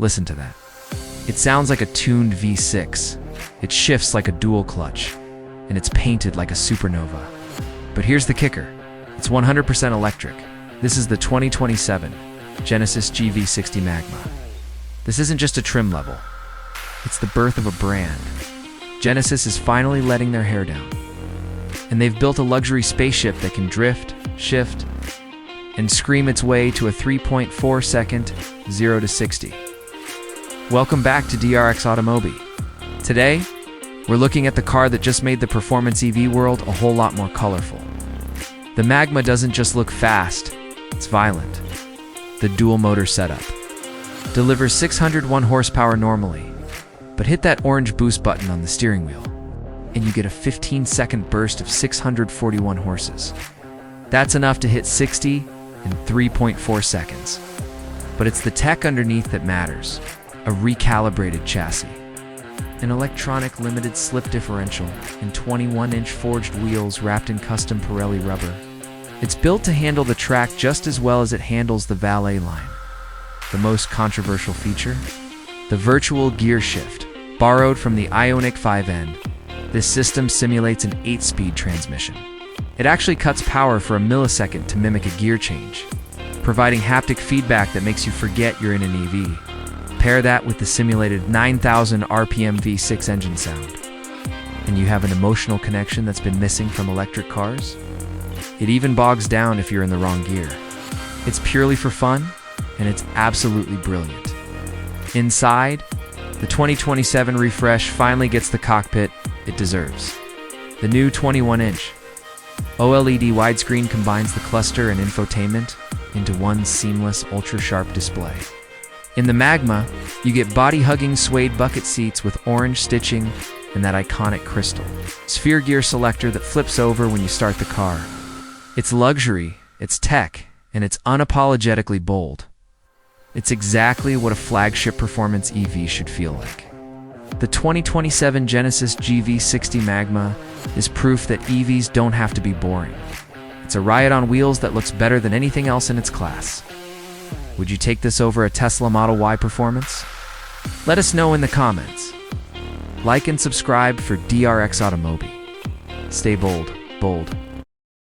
Listen to that. It sounds like a tuned V6. It shifts like a dual clutch, and it's painted like a supernova. But here's the kicker. It's 100% electric. This is the 2027 Genesis GV60 Magma. This isn't just a trim level. It's the birth of a brand. Genesis is finally letting their hair down. And they've built a luxury spaceship that can drift, shift, and scream its way to a 3.4 second 0 to 60. Welcome back to DRX AUTO MOBI. Today, we're looking at the car that just made the performance EV world a whole lot more colorful. The Magma doesn't just look fast, it's violent. The dual motor setup delivers 601 horsepower normally, but hit that orange boost button on the steering wheel, and you get a 15-second burst of 641 horses. That's enough to hit 60 in 3.4 seconds. But it's the tech underneath that matters. A recalibrated chassis, an electronic limited slip differential, and 21-inch forged wheels wrapped in custom Pirelli rubber. It's built to handle the track just as well as it handles the valet line. The most controversial feature? The virtual gear shift. Borrowed from the Ioniq 5N, this system simulates an 8-speed transmission. It actually cuts power for a millisecond to mimic a gear change, providing haptic feedback that makes you forget you're in an EV. Pair that with the simulated 9,000 RPM V6 engine sound, and you have an emotional connection that's been missing from electric cars. It even bogs down if you're in the wrong gear. It's purely for fun, and it's absolutely brilliant. Inside, the 2027 refresh finally gets the cockpit it deserves. The new 21-inch OLED widescreen combines the cluster and infotainment into one seamless, ultra-sharp display. In the Magma, you get body-hugging suede bucket seats with orange stitching and that iconic crystal sphere gear selector that flips over when you start the car. It's luxury, it's tech, and it's unapologetically bold. It's exactly what a flagship performance EV should feel like. The 2027 Genesis GV60 Magma is proof that EVs don't have to be boring. It's a riot on wheels that looks better than anything else in its class. Would you take this over a Tesla Model Y performance? Let us know in the comments. Like and subscribe for DRX AUTO MOBI. Stay bold, bold.